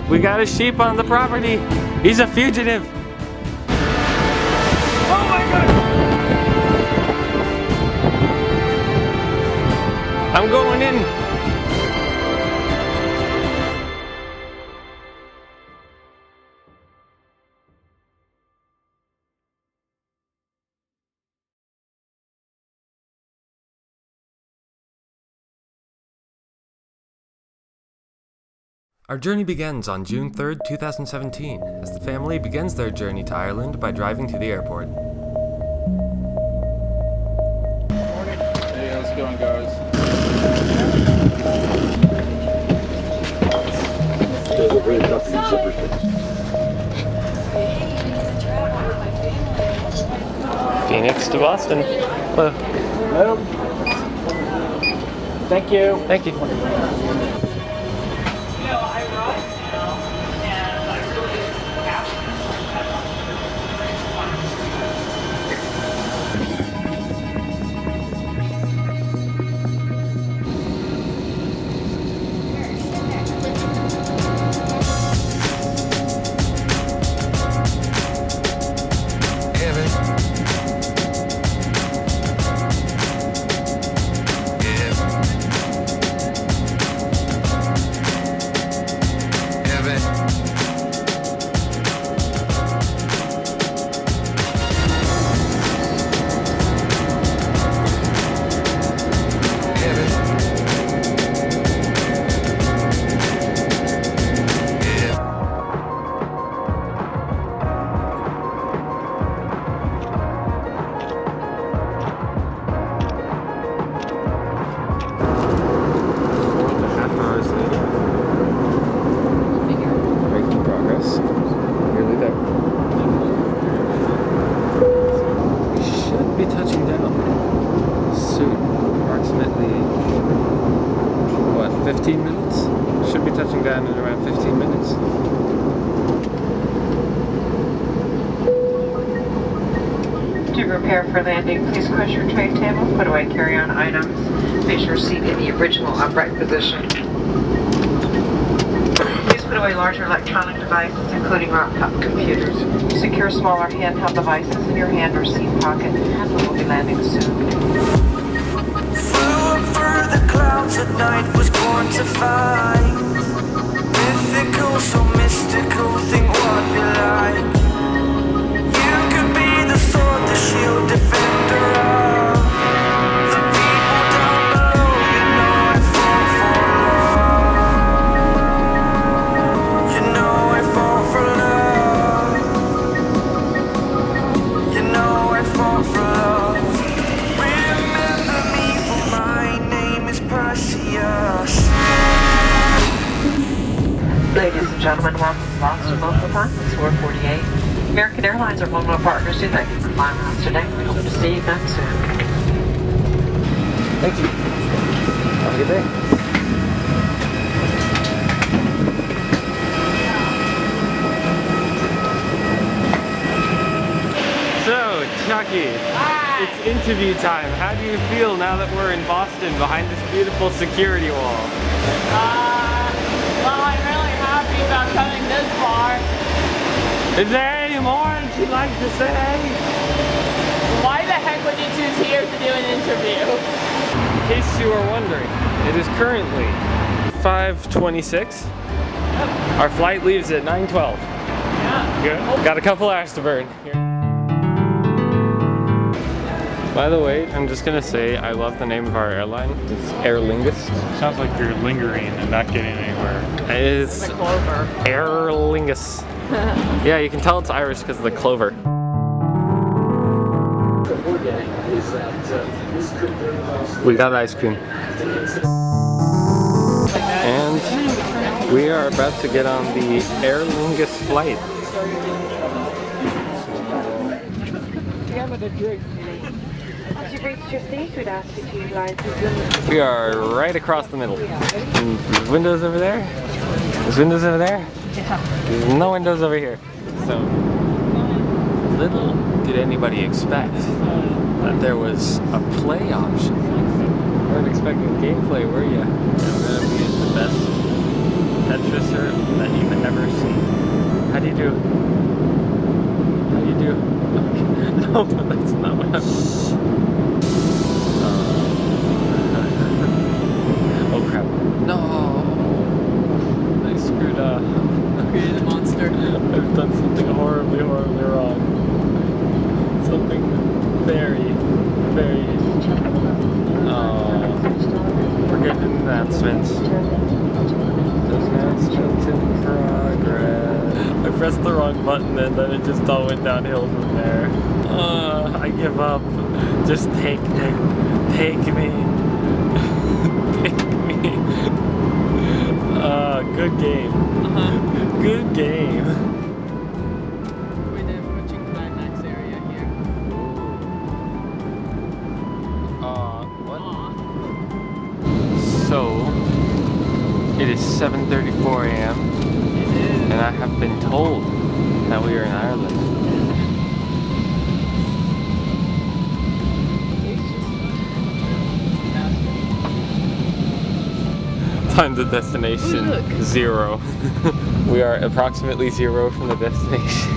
We got a sheep on the property. He's a fugitive. Oh my god! I'm going in. Our journey begins on June 3rd, 2017, as the family begins their journey to Ireland by driving to the airport. Hey, how's it going, guys? Phoenix to Boston. Hello. Hello. Thank you. Thank you. Down in around 15 minutes. To prepare for landing, please crush your tray table, put away carry-on items, make sure seat in the original upright position. Please put away larger electronic devices, including laptop computers. Secure smaller handheld devices in your hand or seat pocket. We will be landing soon. Flew over the clouds at night, was born to fight. Mythical, so mystical, think what you like. You could be the sword, the shield, defender of the people down below. You know I fall for love. You know I fall for love. You know I fall for love. Remember me, for my name is Perseus. Ladies and gentlemen, welcome to Boston local time. It's 4:48. American Airlines are one of our partners who thank you for flying with us today. We hope to see you again soon. Thank you. Have a good day. So, Chucky, it's interview time. How do you feel now that we're in Boston behind this beautiful security wall? Well, I'm really happy about coming this far. Is there any more you'd like to say? Why the heck would you choose here to do an interview? In case you are wondering, it is currently 5:26. Yep. Our flight leaves at 9:12. Yeah. Good. Got a couple hours to burn. Here. By the way, I'm just gonna say I love the name of our airline. It's Aer Lingus. Sounds like you're lingering and not getting anywhere. It's The clover. Aer Lingus. Yeah, you can tell it's Irish because of the clover. We got ice cream. And we are about to get on the Aer Lingus flight. As you reach your seat, we'd ask you to utilize the We are right across the middle. And there's windows over there. There's windows over there. Yeah. There's no windows over here. So, little did anybody expect that there was a play option. You weren't expecting gameplay, were you? We're gonna be the best Tetrisser that you've ever seen. How do you do? How do you do? Okay. No, that's not what I'm... Oh crap. No! I screwed up. Created a monster. I've done something horribly, horribly wrong. Something very, very... We're getting announcements. Announcements in progress. I pressed the wrong button and then it just all went downhill from there. I give up. Just take me. Take me. Take me. Good game. Good game. We're the approaching climax area here. What? So, it is 7:34 a.m. and I have been told that we are in Ireland. Time to destination 0. We are approximately 0 from the destination.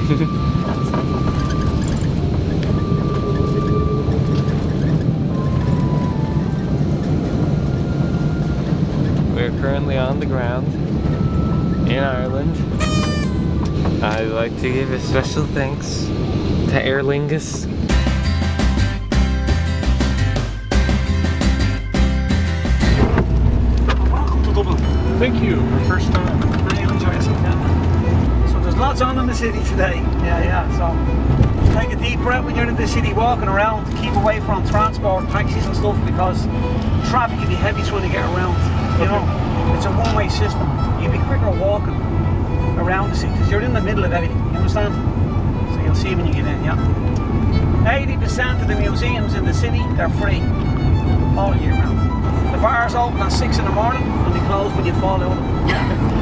We are currently on the ground in Ireland. I'd like to give a special thanks to Aer Lingus. Welcome to Dublin. Thank you. First time. Really enjoy yourself. Yeah. So there's lots on in the city today. Yeah. So just take a deep breath when you're in the city walking around. Keep away from transport, taxis and stuff because traffic can be heavy trying to get around. You know, it's a one-way system. You'd be quicker walking around the city because you're in the middle of everything. You understand? So you'll see when you get in. Yeah. 80% of the museums in the city, they're free all year round. The bars open at 6 in the morning and they close when you fall out.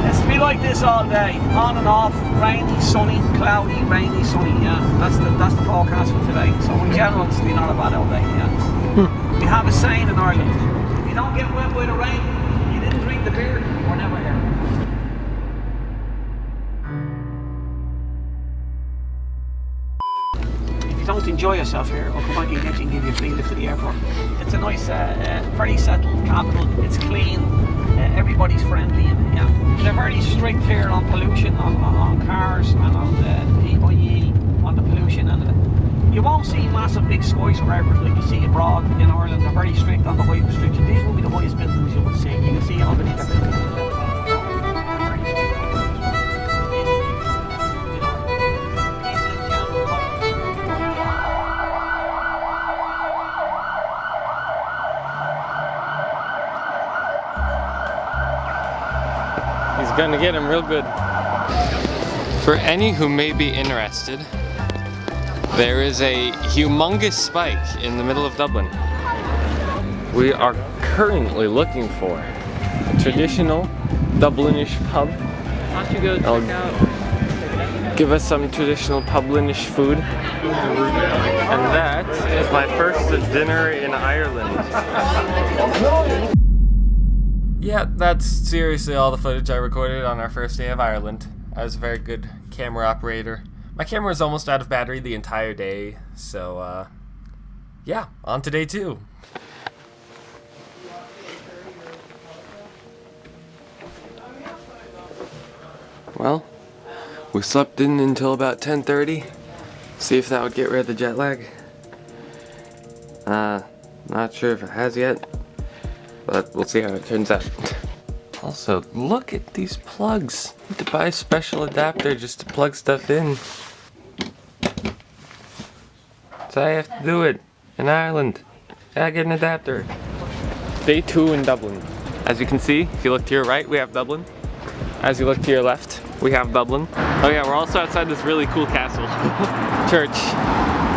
It's to be like this all day, on and off, rainy, sunny, cloudy, rainy, sunny. Yeah, that's the forecast for today. So in general, it's not a bad old day. Yeah. We have a saying in Ireland: if you don't get wet by the rain, you didn't drink the beer, we're never here. Don't enjoy yourself here, I'll come back and get you and give you a free lift to the airport. It's a nice, very settled capital. It's clean, everybody's friendly, and yeah, they're very strict here on pollution, on cars, and on the EIE, on the pollution, and you won't see massive big skyscrapers like you see abroad in Ireland. They're very strict on the height restriction. These will be the highest buildings you will see. You can see underneath the buildings. He's gonna get him real good. For any who may be interested, there is a humongous spike in the middle of Dublin. We are currently looking for a traditional Dublinish pub. Why don't you go check out? Give us some traditional Dublinish food. And that is my first dinner in Ireland. Yeah, that's seriously all the footage I recorded on our first day of Ireland. I was a very good camera operator. My camera was almost out of battery the entire day, so yeah, on to day 2. Well, we slept in until about 10:30. See if that would get rid of the jet lag. Not sure if it has yet, but we'll see how it turns out. Also, look at these plugs. I need to buy a special adapter just to plug stuff in. So I have to do it in Ireland. I get an adapter. Day 2 in Dublin. As you can see, if you look to your right, we have Dublin. As you look to your left, we have Dublin. Oh yeah, we're also outside this really cool castle. Church.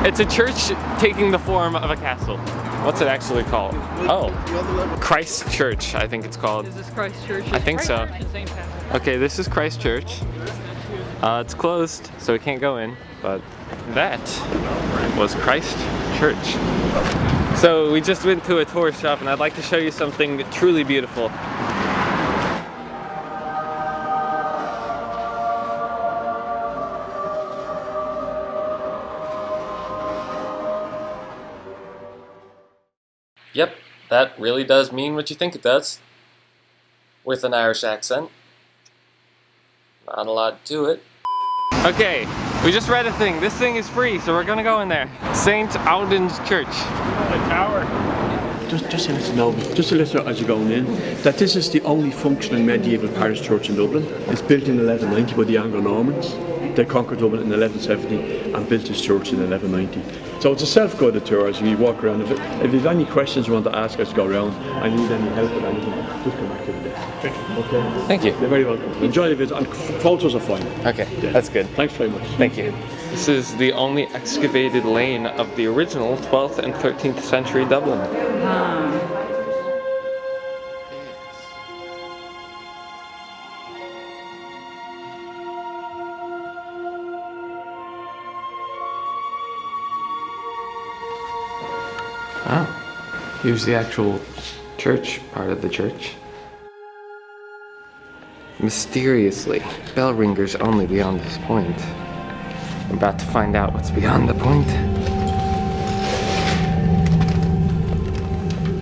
It's a church taking the form of a castle. What's it actually called? Oh, Christ Church, I think it's called. Is this Christ Church? I think so. Okay, this is Christ Church. It's closed, so we can't go in, but that was Christ Church. So we just went to a tourist shop, and I'd like to show you something truly beautiful. That really does mean what you think it does. With an Irish accent. Not a lot to it. Okay, we just read a thing. This thing is free, so we're gonna go in there. St. Audoen's Church. The tower. Just to let you know, as you're going in, that this is the only functioning medieval parish church in Dublin. It's built in 1190 by the Anglo-Normans. They conquered Dublin in 1170 and built this church in 1190. So it's a self-guided tour as you walk around. If you have any questions you want to ask us, go around. I need any help with anything, just come back to the desk. Okay? Thank you. You're very welcome. Enjoy the visit, and photos are fine. Okay, Yeah. that's good. Thanks very much. Thank you. This is the only excavated lane of the original 12th and 13th century Dublin. Oh, here's the actual church part of the church. Mysteriously, bell ringers only beyond this point. I'm about to find out what's beyond the point.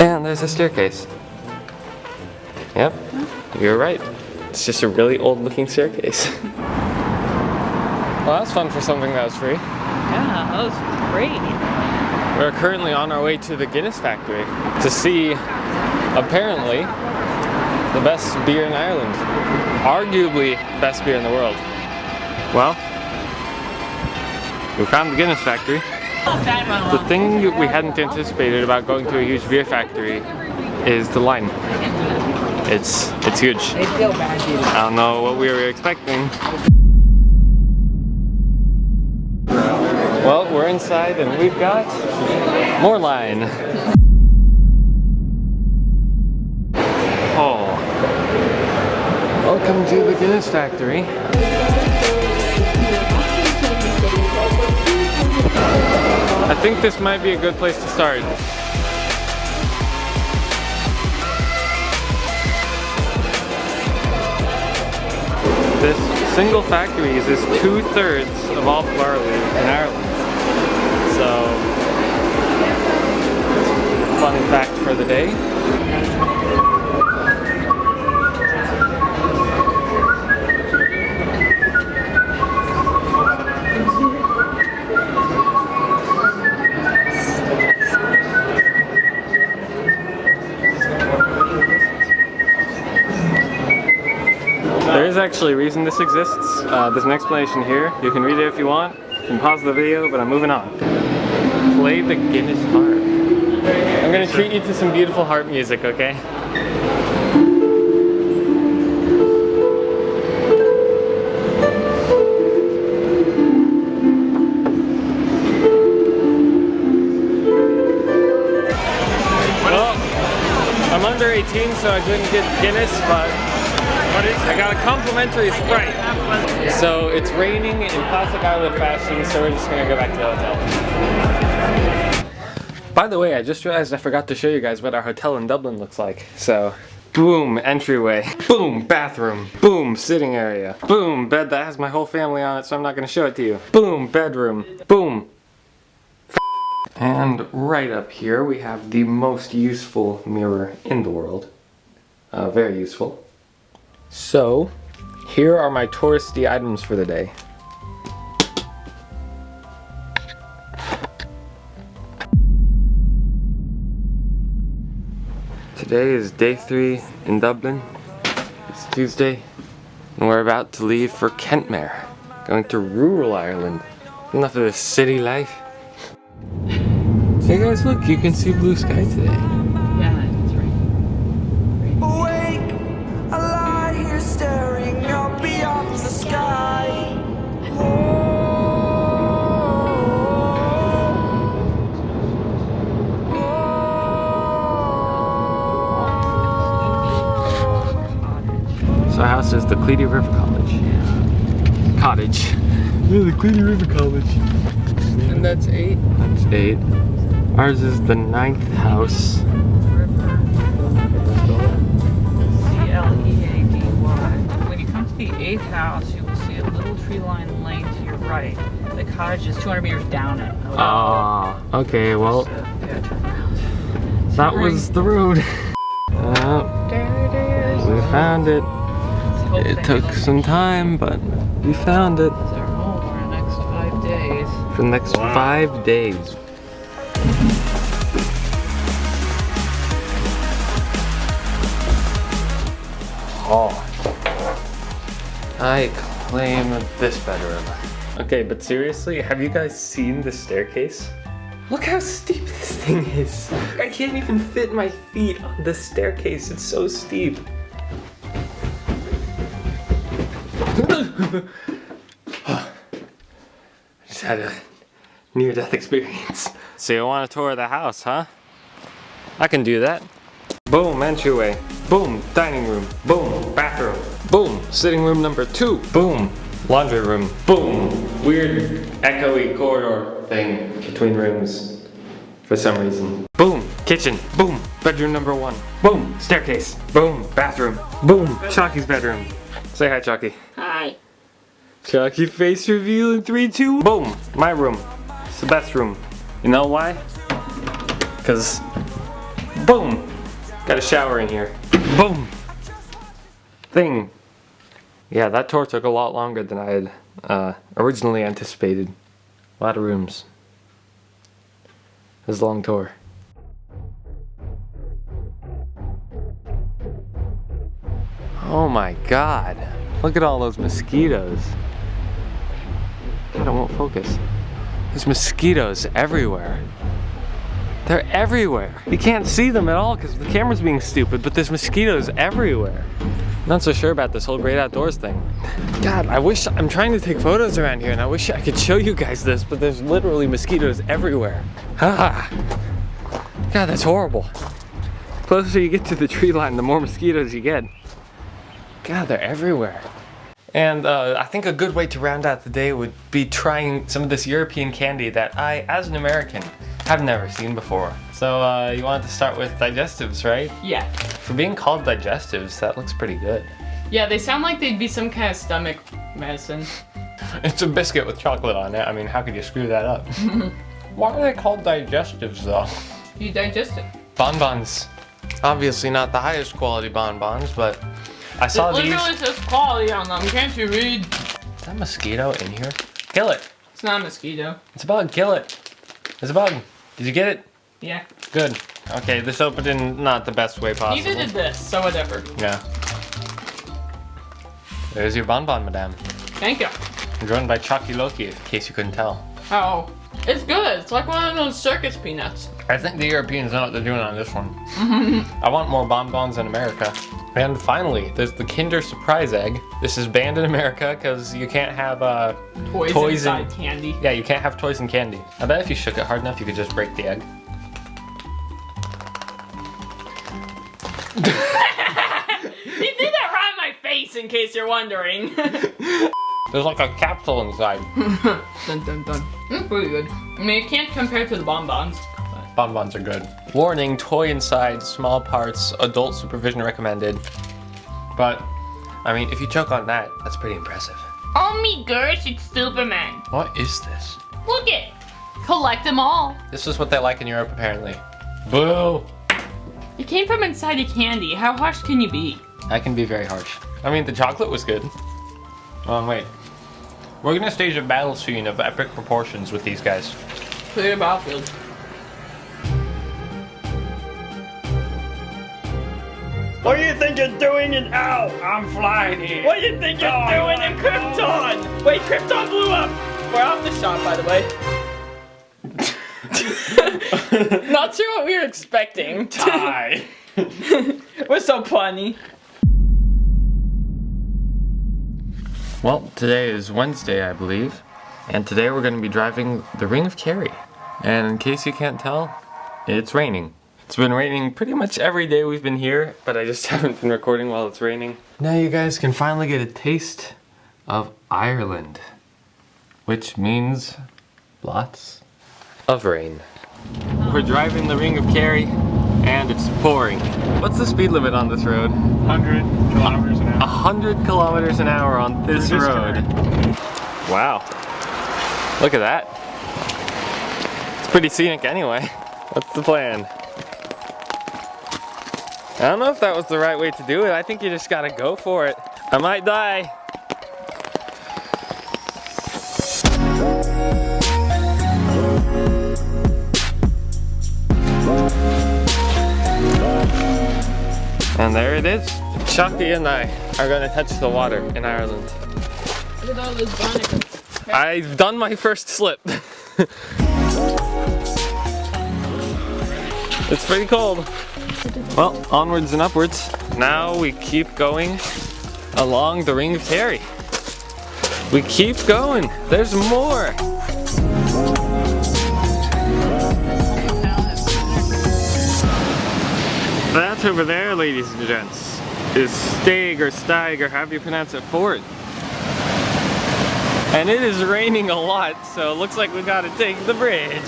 And there's a staircase. Yep, you're right. It's just a really old looking staircase. Well, that's fun for something that was free. Yeah, that was great. We're currently on our way to the Guinness factory to see, apparently, the best beer in Ireland. Arguably, best beer in the world. Well, we found the Guinness factory. The thing we hadn't anticipated about going to a huge beer factory is the line. It's huge. I don't know what we were expecting. Well, we're inside and we've got more line. Oh. Welcome to the Guinness factory. I think this might be a good place to start. This single factory uses 2/3 of all barley in Ireland. So, fun fact for the day. There is actually a reason this exists. There's an explanation here. You can read it if you want. You can pause the video, but I'm moving on. Play the Guinness harp. I'm gonna treat you to some beautiful harp music, okay? Well, I'm under 18, so I couldn't get Guinness, but I got a complimentary Sprite. So it's raining in classic Ireland fashion, so we're just gonna go back to the hotel. By the way, I just realized I forgot to show you guys what our hotel in Dublin looks like. So, boom, entryway. Boom, bathroom. Boom, sitting area. Boom, bed that has my whole family on it, so I'm not gonna show it to you. Boom, bedroom. Boom. And right up here, we have the most useful mirror in the world. Very useful. So, here are my touristy items for the day. Today is day 3 in Dublin. It's Tuesday, and we're about to leave for Kentmere, going to rural Ireland. Enough of this city life. Hey guys, look, you can see blue sky today. Yeah, that's right. Awake, I lie here staring up beyond the sky. So our house is the Cleedy River College. Cottage. Yeah, the Cleedy River College. And that's 8. That's 8. Ours is the 9th house. C-L-E-A-D-Y. When you come to the 8th house, you will see a little tree-lined lane to your right. The cottage is 200 meters down it. Ah, okay, well. So, yeah, turn around. That was the road. We found it. It took some time, but we found it. It's our home for the next 5 days. For the next 5 days. Oh. I claim this bedroom. Okay, but seriously, have you guys seen the staircase? Look how steep this thing is. I can't even fit my feet on this staircase. It's so steep. Just had a near-death experience. So you want a tour of the house, huh? I can do that. Boom, entryway. Boom, dining room. Boom, bathroom. Boom, sitting room number 2. Boom, laundry room. Boom, weird echoey corridor thing between rooms for some reason. Boom, kitchen. Boom, bedroom number 1. Boom, staircase. Boom, bathroom. Boom, Chalky's bedroom. Say hi, Chalky. Hi. Chalky face reveal in 3, 2. Boom, my room. It's the best room. You know why? Because, boom, got a shower in here. Boom. Thing. Yeah, that tour took a lot longer than I had originally anticipated. A lot of rooms. It was a long tour. Oh my god. Look at all those mosquitoes. God, it won't focus. There's mosquitoes everywhere. They're everywhere. You can't see them at all because the camera's being stupid, but there's mosquitoes everywhere. Not so sure about this whole great outdoors thing. God, I'm trying to take photos around here and I wish I could show you guys this, but there's literally mosquitoes everywhere. Ah, God, that's horrible. The closer you get to the tree line, the more mosquitoes you get. God, they're everywhere. And I think a good way to round out the day would be trying some of this European candy that I, as an American, have never seen before. So you wanted to start with digestives, right? Yeah. For being called digestives, that looks pretty good. Yeah, they sound like they'd be some kind of stomach medicine. It's a biscuit with chocolate on it. I mean, how could you screw that up? Why are they called digestives, though? You digest it. Bonbons. Obviously not the highest quality bonbons, but I saw these. It literally says quality on them. Can't you read? Is that mosquito in here? Kill it. It's not a mosquito. It's a bug. Kill it. It's a bug. Did you get it? Yeah. Good. Okay, this opened in not the best way possible. Neither did this, so whatever. Yeah. There's your bonbon, madame. Thank you. Grown by Chalky Loki, in case you couldn't tell. Oh. It's good. It's like one of those circus peanuts. I think the Europeans know what they're doing on this one. I want more bonbons in America. And finally, there's the Kinder Surprise Egg. This is banned in America because you can't have toys inside candy. Yeah, you can't have toys and candy. I bet if you shook it hard enough, you could just break the egg. You did that right in my face, in case you're wondering. There's like a capsule inside. Dun dun dun. It's pretty good. I mean, it can't compare to the bonbons. But... Bonbons are good. Warning, toy inside, small parts, adult supervision recommended. But, I mean, if you choke on that, that's pretty impressive. Oh me gosh, it's Superman. What is this? Look it. Collect them all. This is what they like in Europe, apparently. Boo! It came from inside a candy. How harsh can you be? I can be very harsh. I mean, the chocolate was good. Oh, wait. We're gonna stage a battle scene of epic proportions with these guys. Clear the battlefield. What do you think you're doing in... Ow, I'm flying here. What do you think you're doing in Krypton? Wait, Krypton blew up. We're off the shot, by the way. Not sure what we were expecting. Tie. We're so punny. Well, today is Wednesday, I believe. And today we're gonna be driving the Ring of Kerry. And in case you can't tell, it's raining. It's been raining pretty much every day we've been here, but I just haven't been recording while it's raining. Now you guys can finally get a taste of Ireland, which means lots of rain. We're driving the Ring of Kerry, and it's pouring. What's the speed limit on this road? 100 kilometers an hour. 100 kilometers an hour on this road. Wow. Look at that. It's pretty scenic anyway. What's the plan? I don't know if that was the right way to do it. I think you just gotta go for it. I might die. And there it is. Shakti and I are gonna touch the water in Ireland. Look at all those barnacles. I've done my first slip. It's pretty cold. Well, onwards and upwards. Now we keep going along the Ring of Kerry. We keep going. There's more. That over there, ladies and gents, is Stag or Stag or however you pronounce it, fort. And it is raining a lot, so it looks like we gotta take the bridge.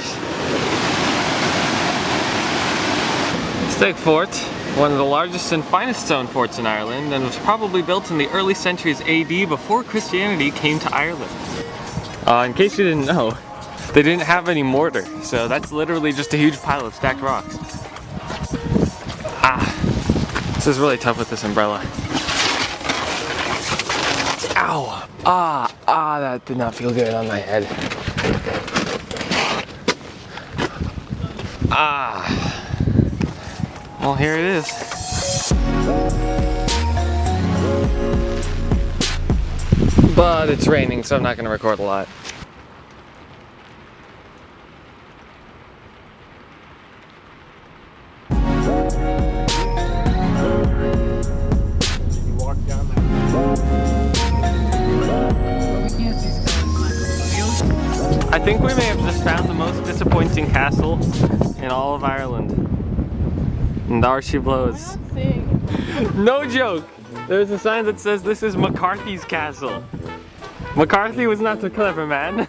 Stag Fort, one of the largest and finest stone forts in Ireland, and was probably built in the early centuries AD before Christianity came to Ireland. In case you didn't know, they didn't have any mortar, so that's literally just a huge pile of stacked rocks. This is really tough with this umbrella. Ow! That did not feel good on my head. Well, here it is. But it's raining, so I'm not going to record a lot. I think we may have just found the most disappointing castle in all of Ireland. And there she blows. No joke! There's a sign that says this is McCarthy's castle. McCarthy was not the clever man.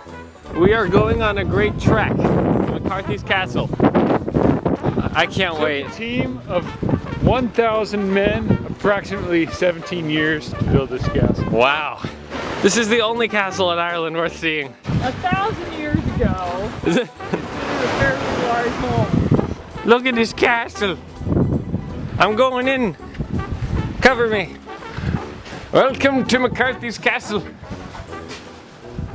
We are going on a great trek to McCarthy's castle. I can't wait. A team of 1,000 men, approximately 17 years to build this castle. Wow. This is the only castle in Ireland worth seeing. 1,000 years ago, Is it? it was a very large home. Look at this castle. I'm going in. Cover me. Welcome to McCarthy's castle.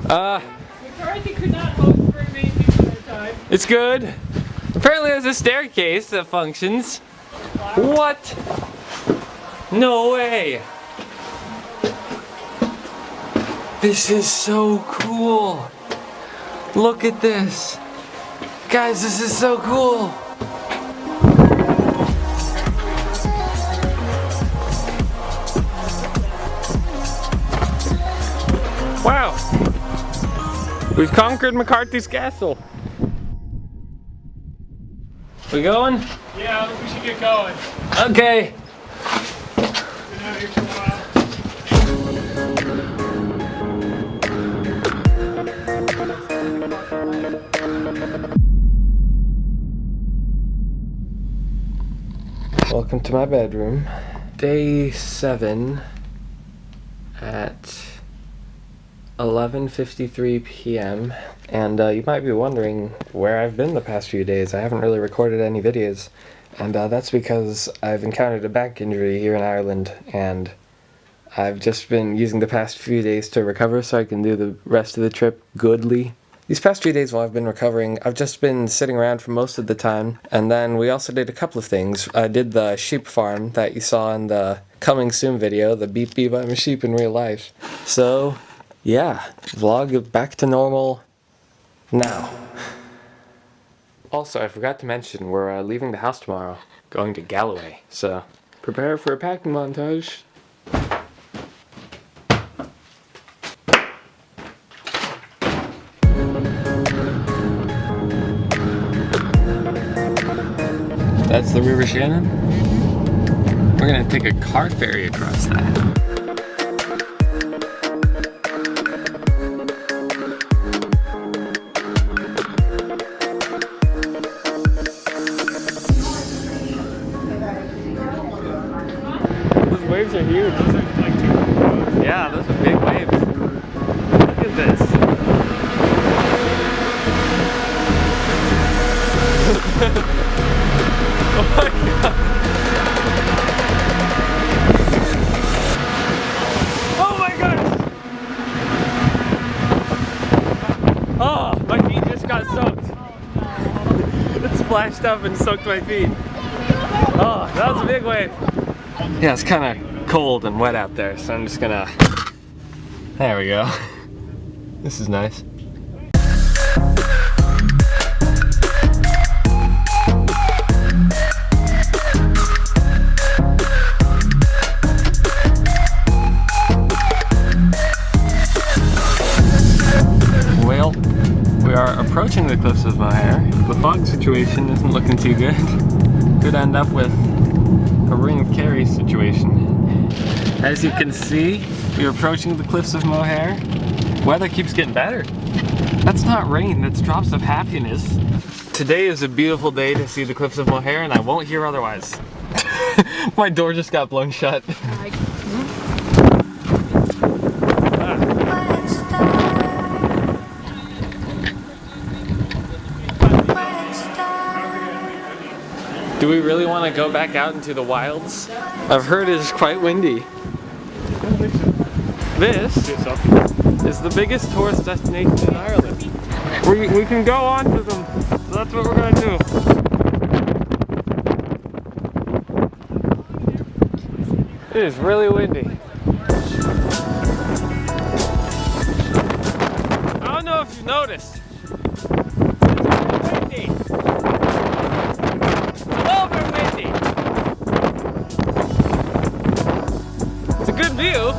McCarthy could not host very many people at a time. It's good. Apparently there's a staircase that functions. What? No way. This is so cool. Look at this. Guys, this is so cool. Wow. We've conquered McCarthy's castle. We going? Yeah, we should get going. Okay. Been out here for a while. Welcome to my bedroom. Day 7 at 11:53 p.m. And you might be wondering where I've been the past few days. I haven't really recorded any videos. And that's because I've encountered a back injury here in Ireland, and I've just been using the past few days to recover so I can do the rest of the trip goodly. These past few days while I've been recovering, I've just been sitting around for most of the time, and then we also did a couple of things. I did the sheep farm that you saw in the coming soon video, the beep beep I'm a sheep in real life. So, yeah, vlog back to normal now. Also, I forgot to mention, we're leaving the house tomorrow, going to Galloway, so prepare for a packing montage. That's the River Shannon. We're gonna take a car ferry across that. Those waves are huge. Those are like 2 waves. Yeah, those are big waves. Look at this. Oh my god. splashed up and soaked my feet. Oh, that was a big wave. Yeah, it's kind of cold and wet out there, so I'm just gonna... There we go. This is nice. Well, we are approaching the cliffs of Moher. The fog situation isn't looking too good. Could end up with a Ring of Kerry situation. As you can see, we're approaching the cliffs of Moher. Weather keeps getting better. That's not rain, that's drops of happiness. Today is a beautiful day to see the cliffs of Moher, and I won't hear otherwise. My door just got blown shut. Do we really want to go back out into the wilds? I've heard it is quite windy. This is the biggest tourist destination in Ireland. We can go on to them, so that's what we're going to do. It is really windy. I don't know if you've noticed. It's really windy. It's a good view.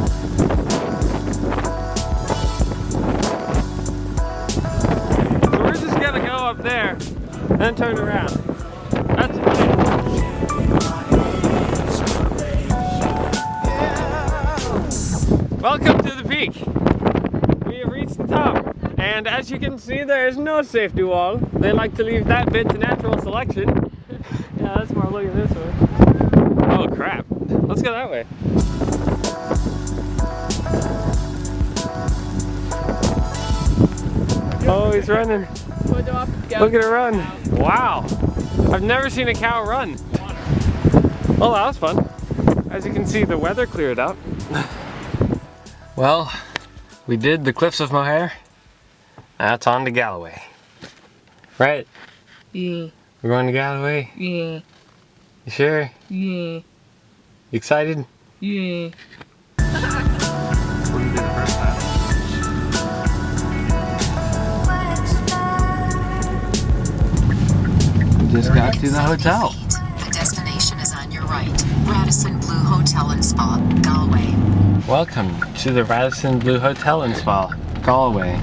So we're just gonna go up there, then turn around. That's the plan. Welcome to the peak. We have reached the top. And as you can see, there is no safety wall. They like to leave that bit to natural selection. Yeah, that's more looking this way. Oh crap. Let's go that way. Oh, he's running. Look at her run. Wow. I've never seen a cow run. Well, that was fun. As you can see, the weather cleared up. Well, we did the cliffs of Moher. Now it's on to Galloway. Right? Yeah. We're going to Galloway? Yeah. You sure? Yeah. You excited? Yeah. Just got to the hotel. The destination is on your right. Radisson Blue Hotel and Spa, Galway. Welcome to the Radisson Blue Hotel and Spa, Galway.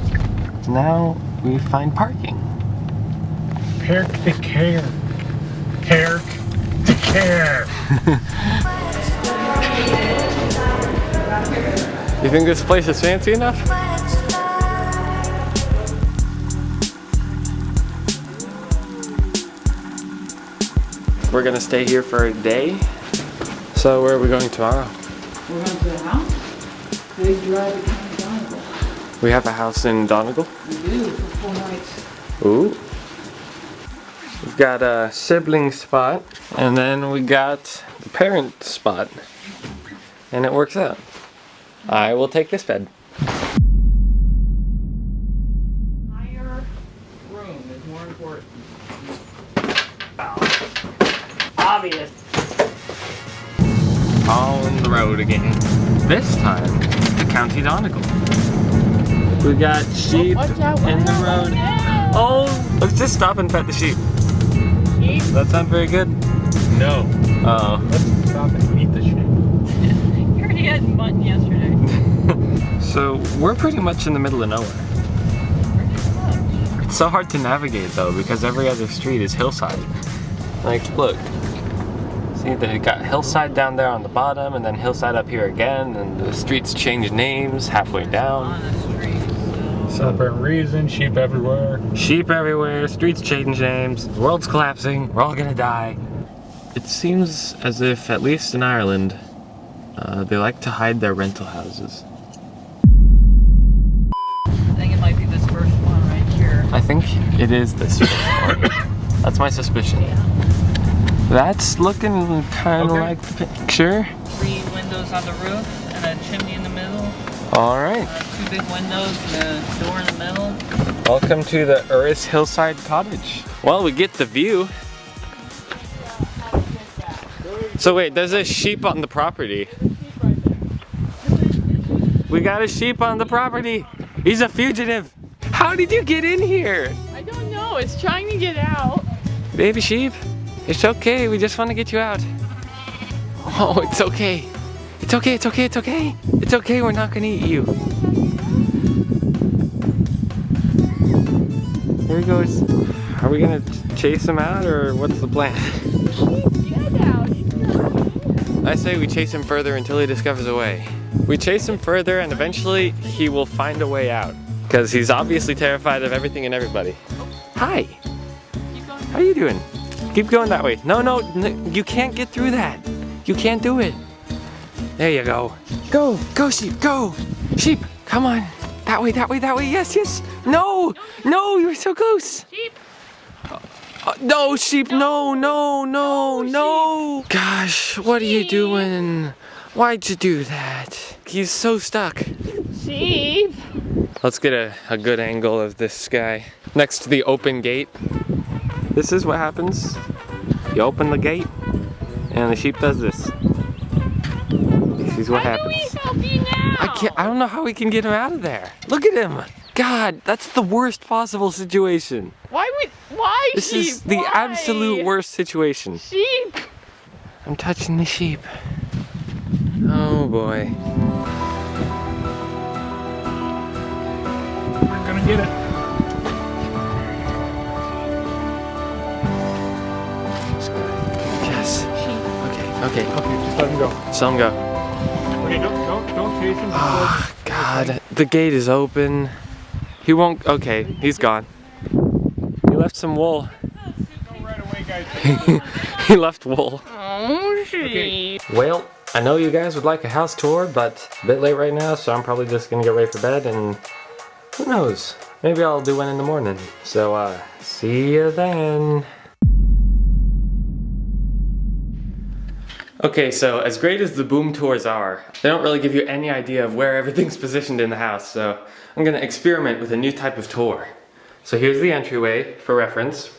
Now we find parking. Carrick the care. Carrick the care. You think this place is fancy enough? We're gonna stay here for a day. So where are we going tomorrow? We're going to the house. They drive to Donegal. We have a house in Donegal. We do for 4 nights. Ooh. We've got a sibling spot, and then we got the parent spot. And it works out. I will take this bed. Higher room is more important. Obvious. On the road again. This time, to County Donegal. We got sheep in the road. Oh, let's just stop and pet the sheep. Sheep? Does that sound very good? No. Oh. Let's stop and eat the shit. You already had mutton yesterday. So we're pretty much in the middle of nowhere. It's so hard to navigate though because every other street is hillside. Like, look. See, they got hillside down there on the bottom and then hillside up here again, and the streets change names halfway down. On the street. Separate reason, sheep everywhere. Sheep everywhere, streets change names, the world's collapsing, we're all gonna die. It seems as if, at least in Ireland, they like to hide their rental houses. I think it might be this first one right here. I think it is this one. That's my suspicion. Yeah. That's looking kind of Okay. like the picture. 3 windows on the roof and a chimney in the middle. All right. 2 big windows and a door in the middle. Welcome to the Uris Hillside Cottage. Well, we get the view. So wait, there's a sheep on the property. We got a sheep on the property. He's a fugitive. How did you get in here? I don't know. It's trying to get out. Baby sheep, it's okay. We just want to get you out. Oh, it's okay. It's okay, it's okay, it's okay. It's okay, we're not gonna eat you. Here he goes. Are we gonna chase him out or what's the plan? Get out. He's not. I say we chase him further until he discovers a way. We chase him further and eventually he will find a way out. Because he's obviously terrified of everything and everybody. Hi. How you doing? Keep going that way. No, no, you can't get through that. You can't do it. There you go. Go, go sheep, go. Sheep, come on. That way, that way, that way. Yes, yes. No, no, you were so close. Sheep. No, sheep, no, no, no, no. Gosh, what are you doing? Why'd you do that? He's so stuck. Sheep. Let's get a good angle of this guy. Next to the open gate. This is what happens. You open the gate and the sheep does this. This is what happens. How do we help you now? I don't know how we can get him out of there. Look at him. God, that's the worst possible situation. Why This sheep? is the Why? absolute worst situation. Sheep. I'm touching the sheep. Oh boy. We're gonna get it. Yes. Okay, okay. Okay, just let him go. Just let him go. Okay, don't chase him. Oh, God. The gate is open. He won't. Okay, he's gone. He left some wool. Go right away, guys. He left wool. Oh, sheep. Well, I know you guys would like a house tour, but a bit late right now, so I'm probably just gonna get ready for bed, and who knows? Maybe I'll do one in the morning. So, see you then. Okay, so as great as the boom tours are, they don't really give you any idea of where everything's positioned in the house, so I'm gonna experiment with a new type of tour. So here's the entryway for reference.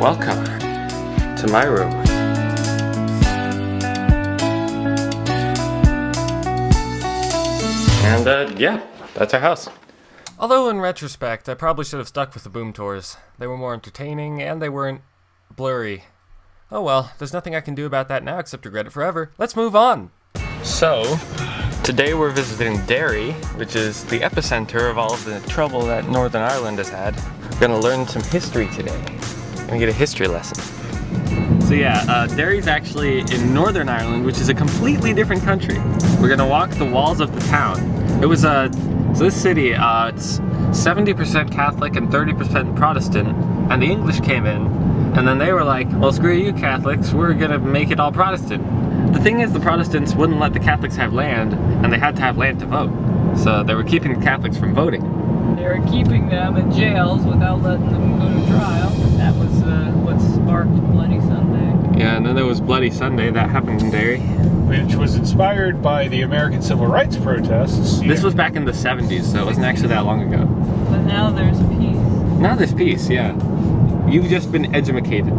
Welcome to my room. And yeah, that's our house. Although in retrospect, I probably should have stuck with the boom tours. They were more entertaining and they weren't blurry. Oh well, there's nothing I can do about that now except regret it forever. Let's move on. So, today we're visiting Derry, which is the epicenter of all of the trouble that Northern Ireland has had. We're gonna learn some history today. We're gonna get a history lesson. So yeah, Derry's actually in Northern Ireland, which is a completely different country. We're gonna walk the walls of the town. It was so this city, it's 70% Catholic and 30% Protestant, and the English came in, and then they were like, well, screw you Catholics, we're gonna make it all Protestant. The thing is, the Protestants wouldn't let the Catholics have land, and they had to have land to vote. So they were keeping the Catholics from voting. They were keeping them in jails without letting them go to trial. That was what sparked Bloody Sunday. Yeah, and then there was Bloody Sunday, that happened in Derry. Which was inspired by the American Civil Rights protests. This was back in the 70s, so it wasn't actually that long ago. But now there's peace. Now there's peace, yeah. You've just been edumacated.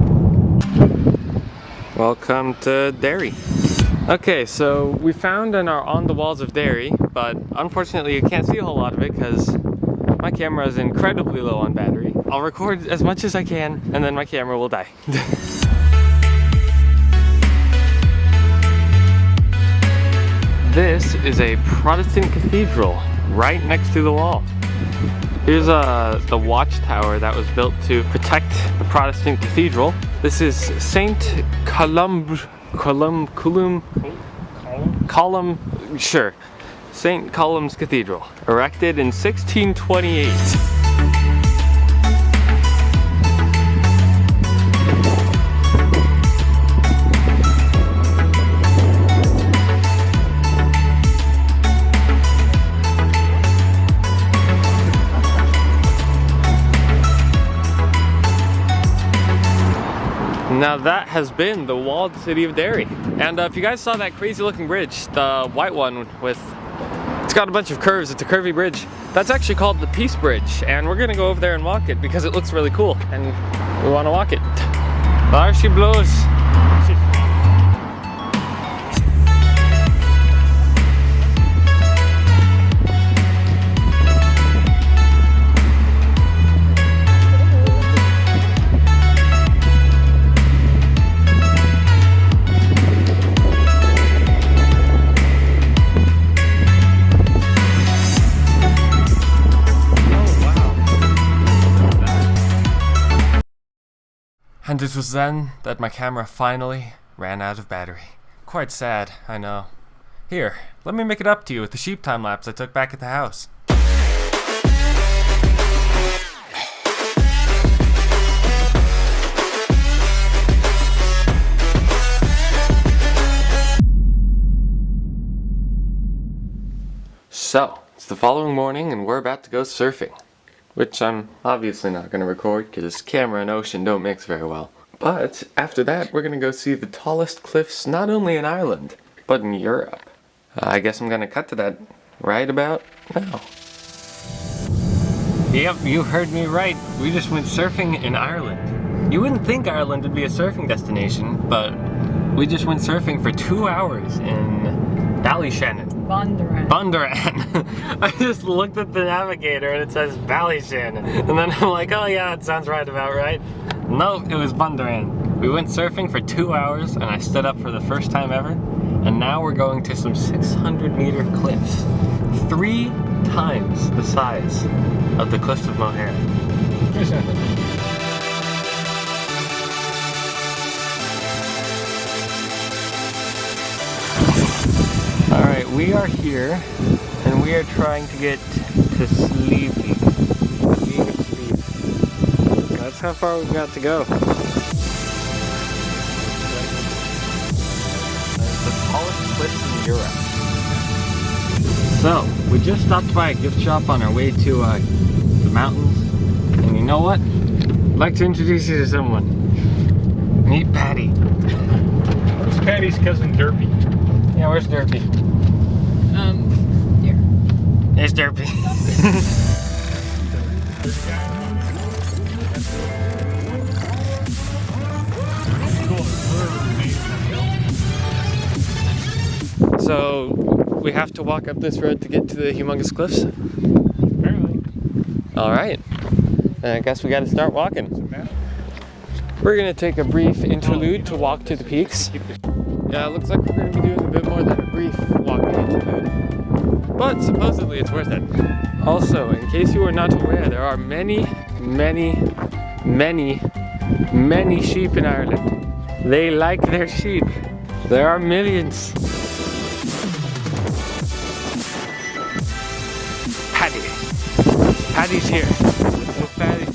Welcome to Derry. Okay, so we found and are on the walls of Derry, but unfortunately you can't see a whole lot of it because my camera is incredibly low on battery. I'll record as much as I can and then my camera will die. This is a Protestant cathedral right next to the wall. Here's the watchtower that was built to protect the Protestant cathedral. This is St. St. Colum's Cathedral, erected in 1628. Now that has been the walled city of Derry. And if you guys saw that crazy looking bridge, the white one with, it's got a bunch of curves, it's a curvy bridge. That's actually called the Peace Bridge, and we're gonna go over there and walk it because it looks really cool and we wanna walk it. There she blows. And it was then that my camera finally ran out of battery. Quite sad, I know. Here, let me make it up to you with the sheep time lapse I took back at the house. So, it's the following morning and we're about to go surfing. Which I'm obviously not going to record because camera and ocean don't mix very well. But after that, we're going to go see the tallest cliffs not only in Ireland, but in Europe. I guess I'm going to cut to that right about now. Yep, you heard me right. We just went surfing in Ireland. You wouldn't think Ireland would be a surfing destination, but we just went surfing for 2 hours in Shannon. Bundoran. I just looked at the navigator and it says Shannon. And then I'm like, oh yeah, that sounds right about right. No, it was Bundoran. We went surfing for 2 hours and I stood up for the first time ever. And now we're going to some 600-meter cliffs. 3 times the size of the cliffs of Moher. Alright, we are here, and we are trying to get to Sleepy. That's how far we've got to go. That's the tallest cliffs in Europe. So, we just stopped by a gift shop on our way to the mountains, and you know what? I'd like to introduce you to someone. Meet Patty. Where's Patty's cousin Derpy? Yeah, where's Derpy? Here. There's Derpy. So, we have to walk up this road to get to the humongous cliffs? Apparently. Alright. I guess we gotta start walking. We're gonna take a brief interlude to walk to the peaks. Yeah, it looks like we're going to be doing a bit more than a brief walking interlude. But supposedly it's worth it. Also, in case you are not aware, there are many sheep in Ireland. They like their sheep. There are millions. Patty's here. There's Patty.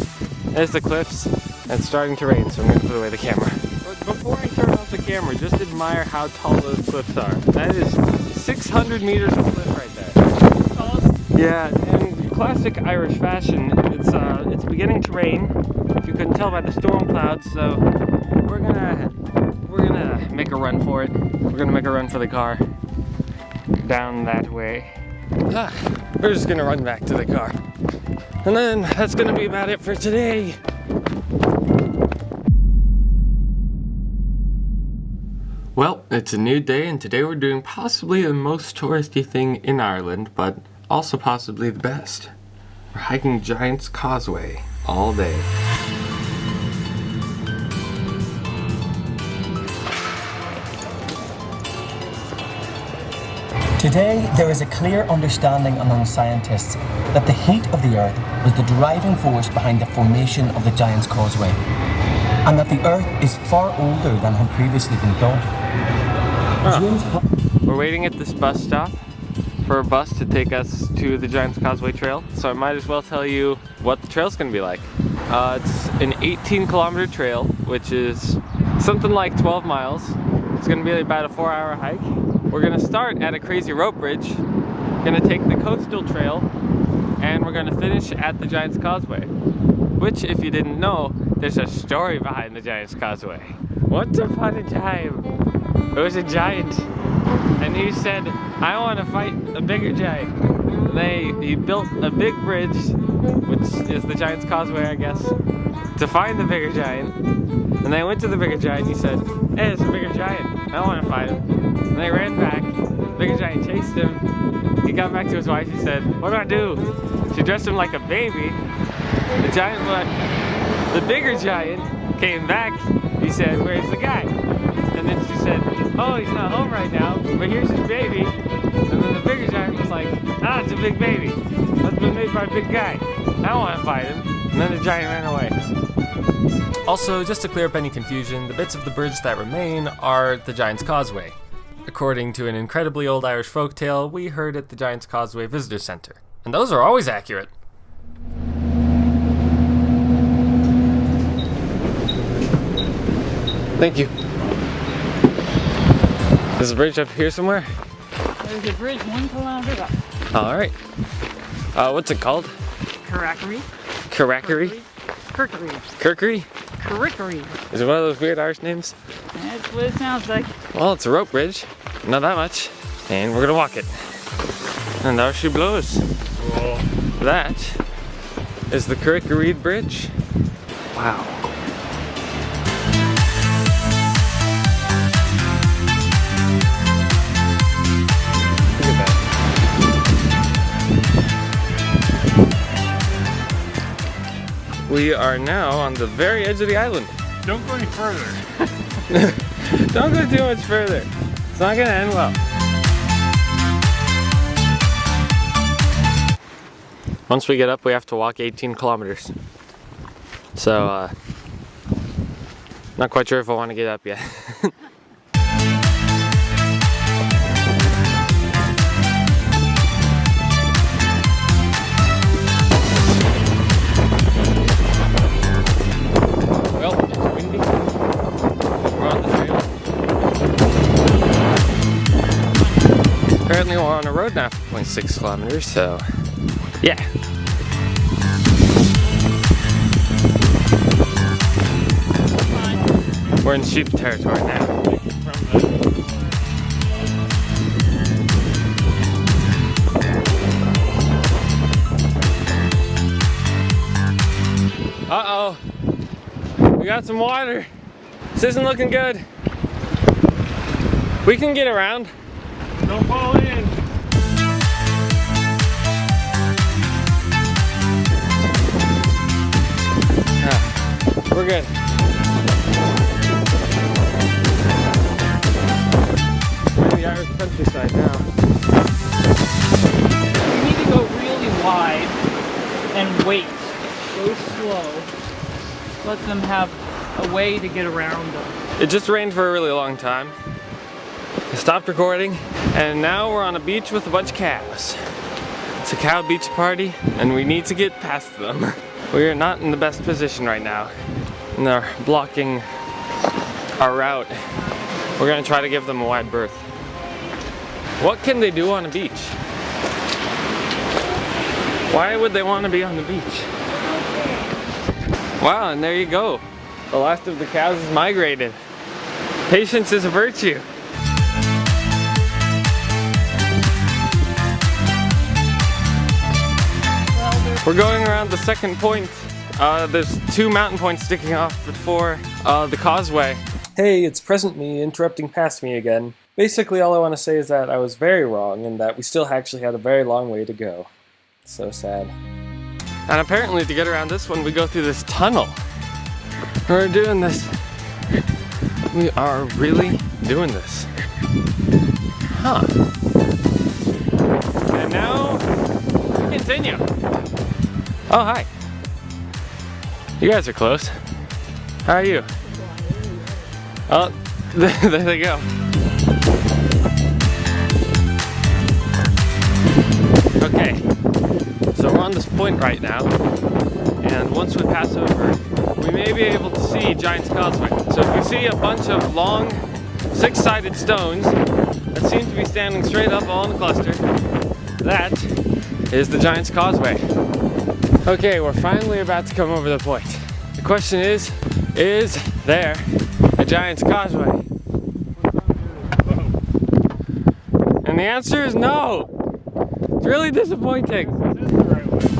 There's the cliffs. It's starting to rain, so I'm going to put away the camera. But before I turn off the camera, just admire how tall those cliffs are. That is 600 meters of cliff right there. Yeah, in classic Irish fashion, it's beginning to rain. If you couldn't tell by the storm clouds, so we're gonna make a run for it. We're gonna make a run for the car down that way. We're just gonna run back to the car, and then that's gonna be about it for today. Well, it's a new day, and today we're doing possibly the most touristy thing in Ireland, but also possibly the best. We're hiking Giant's Causeway all day. Today, there is a clear understanding among scientists that the heat of the Earth was the driving force behind the formation of the Giant's Causeway, and that the Earth is far older than had previously been thought. We're waiting at this bus stop for a bus to take us to the Giant's Causeway Trail, so I might as well tell you what the trail's gonna be like. It's an 18-kilometer trail, which is something like 12 miles. It's gonna be about a 4-hour hike. We're gonna start at a crazy rope bridge, gonna take the coastal trail, and we're gonna finish at the Giant's Causeway. Which, if you didn't know, there's a story behind the Giant's Causeway. What a funny time. It was a giant. And he said, I want to fight a bigger giant. And he built a big bridge, which is the Giant's Causeway, I guess, to find the bigger giant. And they went to the bigger giant and he said, hey, it's a bigger giant. I want to fight him. And they ran back. The bigger giant chased him. He got back to his wife. He said, what do I do? She dressed him like a baby. The bigger giant came back. He said, where's the guy? And then she said, oh, he's not home right now, but here's his baby. And then the bigger giant was like, ah, it's a big baby. That's been made by a big guy. I don't want to fight him. And then the giant ran away. Also, just to clear up any confusion, the bits of the bridge that remain are the Giant's Causeway. According to an incredibly old Irish folktale we heard at the Giant's Causeway Visitor Centre. And those are always accurate. Thank you. There's a bridge up here somewhere? There's a bridge 1 kilometer up. Alright. What's it called? Carrick-A-Rede. Carrick-A-Rede? Carrick-A-Rede. Carrick-A-Rede? Is it one of those weird Irish names? That's what it sounds like. Well, it's a rope bridge. Not that much. And we're gonna walk it. And there she blows. Whoa. That is the Carrick-A-Rede Bridge. Wow. We are now on the very edge of the island. Don't go any further. Don't go too much further. It's not gonna end well. Once we get up, we have to walk 18 kilometers. So, not quite sure if I want to get up yet. Apparently we're on a road now for 0.6 kilometers, so yeah. We're in sheep territory now. Uh-oh. We got some water. This isn't looking good. We can get around. Don't fall in. We're good. We're in the Irish countryside now. We need to go really wide and wait. Go slow. Let them have a way to get around them. It just rained for a really long time. I stopped recording, and now we're on a beach with a bunch of cows. It's a cow beach party, and we need to get past them. We are not in the best position right now, and they're blocking our route. We're gonna try to give them a wide berth. What can they do on a beach? Why would they want to be on the beach? Wow, and there you go. The last of the cows is migrated. Patience is a virtue. We're going around the second point. There's 2 mountain points sticking off before the causeway. Hey, it's present me interrupting past me again. Basically, all I want to say is that I was very wrong and that we still actually had a very long way to go. It's so sad. And apparently to get around this one, we go through this tunnel. We're doing this. We are really doing this. Huh. And now, we continue. Oh, hi. You guys are close. How are you? Oh, there they go. Okay, so we're on this point right now, and once we pass over, we may be able to see Giant's Causeway. So if we see a bunch of long, 6-sided stones that seem to be standing straight up all in a cluster, that is the Giant's Causeway. Okay, we're finally about to come over the point. The question is there a Giant's Causeway? And the answer is no. It's really disappointing.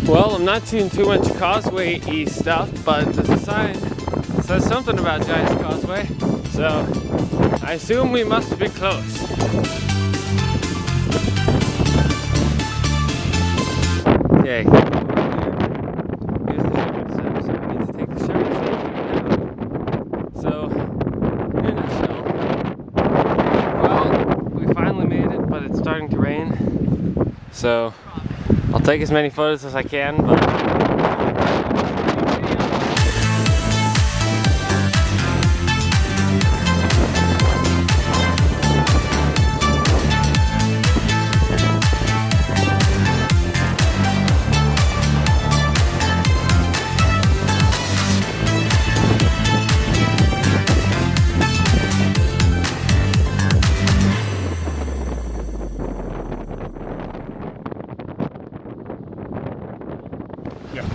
Well, I'm not seeing too much Causeway-y stuff, but there's a sign that says something about Giant's Causeway, so I assume we must be close. Okay. Here's the shepherd's steps. I need to take the shepherd's steps to get down. So, in a nutshell, well, we finally made it, but it's starting to rain. So, I'll take as many photos as I can, but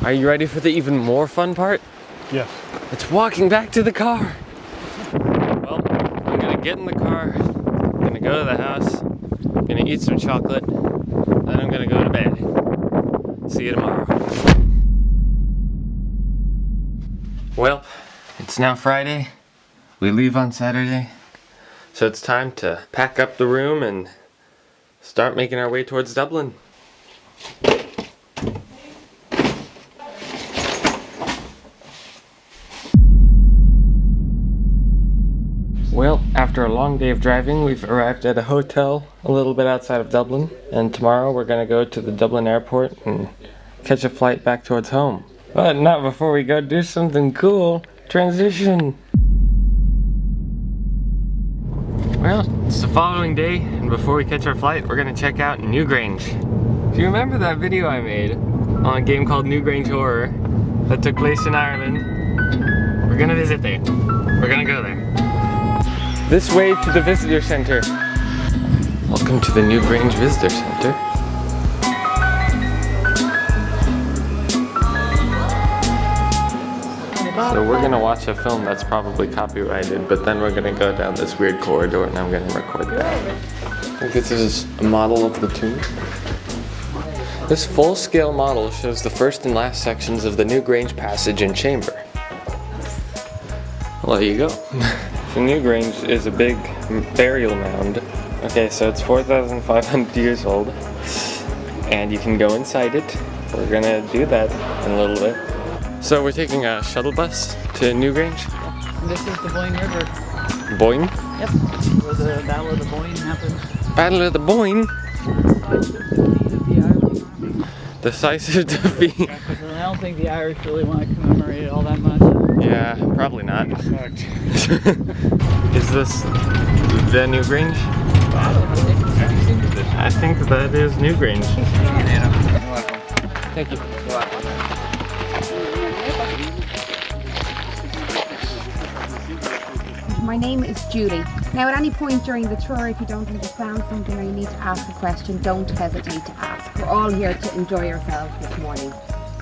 are you ready for the even more fun part? Yes. It's walking back to the car. Well, I'm gonna get in the car, I'm gonna go to the house, I'm gonna eat some chocolate, then I'm gonna go to bed. See you tomorrow. Well, it's now Friday. We leave on Saturday. So it's time to pack up the room and start making our way towards Dublin. Well, after a long day of driving, we've arrived at a hotel a little bit outside of Dublin, and tomorrow we're gonna go to the Dublin airport and catch a flight back towards home. But not before we go do something cool. Transition! Well, it's the following day, and before we catch our flight, we're gonna check out Newgrange. If you remember that video I made on a game called Newgrange Horror that took place in Ireland, we're gonna visit there. We're gonna go there. This way to the visitor center. Welcome to the Newgrange Visitor Center. So we're gonna watch a film that's probably copyrighted, but then we're gonna go down this weird corridor and I'm gonna record that. I think this is a model of the tomb. This full-scale model shows the first and last sections of the Newgrange passage and chamber. Well, there you go. The Newgrange is a big burial mound. Okay, so it's 4,500 years old, and you can go inside it. We're gonna do that in a little bit. So we're taking a shuttle bus to Newgrange. This is the Boyne River. Boyne? Yep. Where the Battle of the Boyne happened. Battle of the Boyne? Decisive defeat. I don't think the Irish really want to commemorate it all that much. Yeah, probably not. Is this the Newgrange? I think that is Newgrange. Thank you. My name is Julie. Now at any point during the tour, if you don't understand something or you need to ask a question, don't hesitate to ask. We're all here to enjoy ourselves this morning.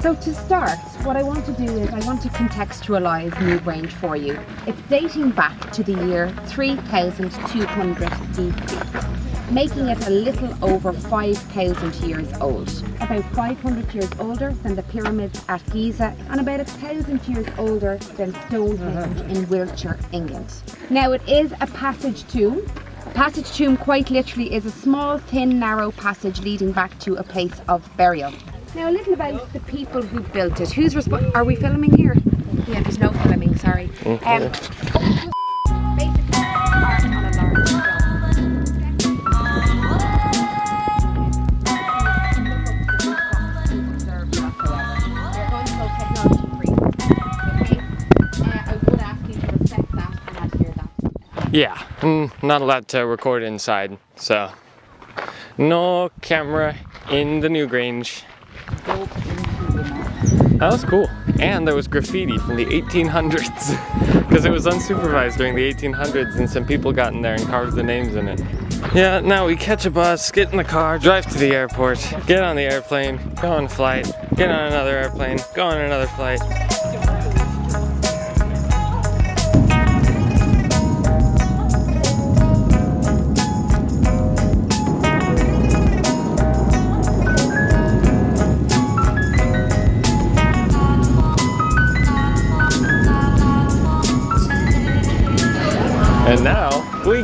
So to start, what I want to do is I want to contextualise Newgrange for you. It's dating back to the year 3200 BC, making it a little over 5,000 years old. About 500 years older than the pyramids at Giza and about 1,000 years older than Stonehenge in Wiltshire, England. Now it is a passage tomb. A passage tomb quite literally is a small, thin, narrow passage leading back to a place of burial. Now a little about the people who built it. Are we filming here? Yeah, there's no filming, sorry. Basically, art on a large stone. Yeah, not allowed to record inside, so no camera in the Newgrange. That was cool. And there was graffiti from the 1800s because it was unsupervised during the 1800s and some people got in there and carved the names in it. Yeah, now we catch a bus, get in the car, drive to the airport, get on the airplane, go on a flight, get on another airplane, go on another flight.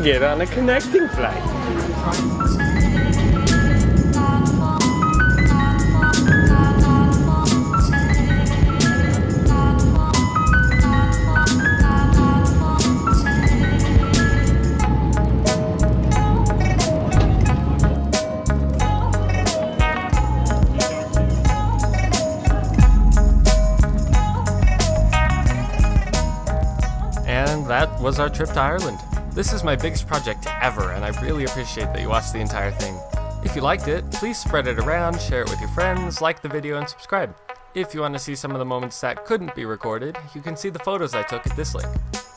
get on a connecting flight. That was our trip to Ireland. This is my biggest project ever, and I really appreciate that you watched the entire thing. If you liked it, please spread it around, share it with your friends, like the video, and subscribe. If you want to see some of the moments that couldn't be recorded, you can see the photos I took at this link.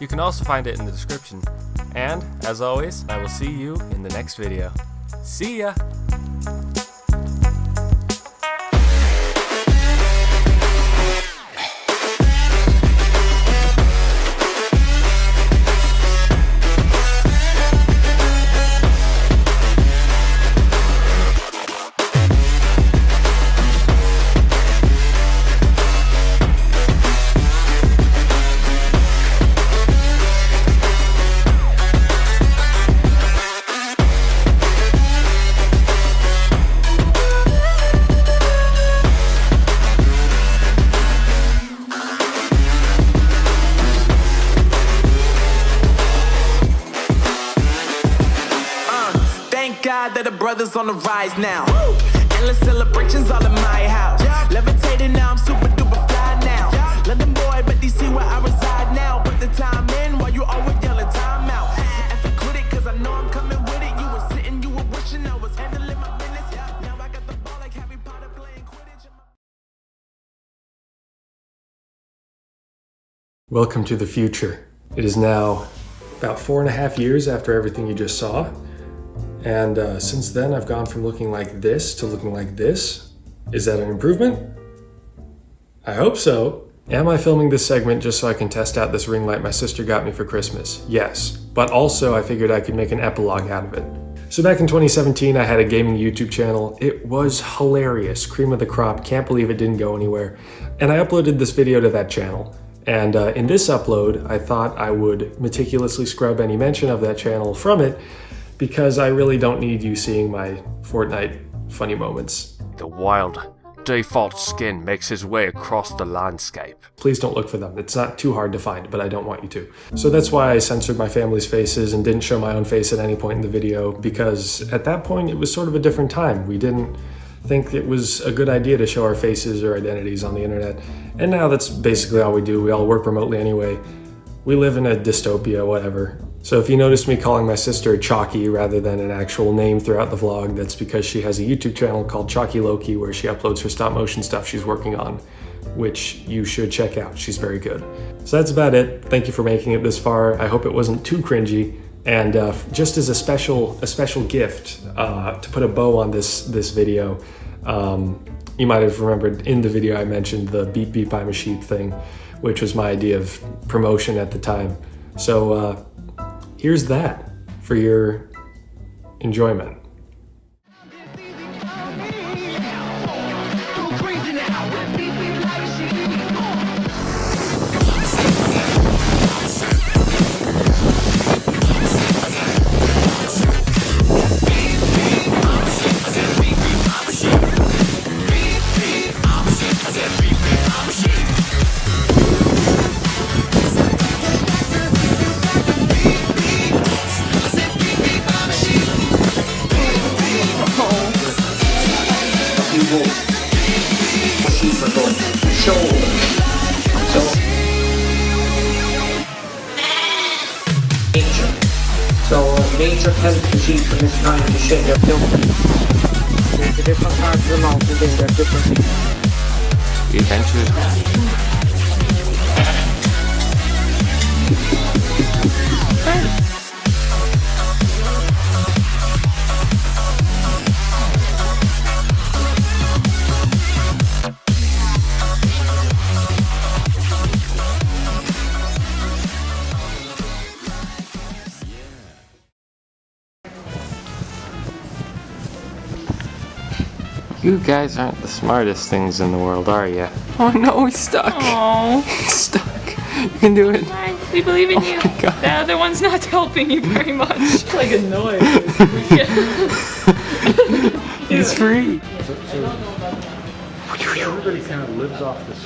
You can also find it in the description. And, as always, I will see you in the next video. See ya! That the brothers on the rise now. Endless celebrations all in my house. Levitating now, I'm super duper fly now. London boy, but DC where I reside now. Put the time in while you always yelling time out. And for quit it, cause I know I'm coming with it. You were sitting, you were wishing I was handling my business. Now I got the ball like Harry Potter playing Quidditch. Welcome to the future. It is now about 4.5 years after everything you just saw. And since then, I've gone from looking like this to looking like this. Is that an improvement? I hope so. Am I filming this segment just so I can test out this ring light my sister got me for Christmas? Yes, but also I figured I could make an epilogue out of it. So back in 2017, I had a gaming YouTube channel. It was hilarious, cream of the crop, can't believe it didn't go anywhere. And I uploaded this video to that channel. And in this upload, I thought I would meticulously scrub any mention of that channel from it, because I really don't need you seeing my Fortnite funny moments. The wild, default skin makes his way across the landscape. Please don't look for them. It's not too hard to find, but I don't want you to. So that's why I censored my family's faces and didn't show my own face at any point in the video, because at that point it was sort of a different time. We didn't think it was a good idea to show our faces or identities on the internet. And now that's basically all we do. We all work remotely anyway. We live in a dystopia, whatever. So if you noticed me calling my sister Chalky rather than an actual name throughout the vlog, that's because she has a YouTube channel called Chalky Loki where she uploads her stop motion stuff she's working on, which you should check out. She's very good. So that's about it. Thank you for making it this far. I hope it wasn't too cringy. And just as a special gift to put a bow on this video, you might have remembered in the video I mentioned the beep beep I'm a sheep thing, which was my idea of promotion at the time. So here's that for your enjoyment. Nature helps the sheep from this time to shed their filth. There's the different parts of the mountain, then there's different The adventures. You guys aren't the smartest things in the world, are you? Oh no, he's stuck. Oh, He's stuck. You can do it. We believe in you. God. The other one's not helping you very much. Like a noise. He's free. Everybody kind of lives off this.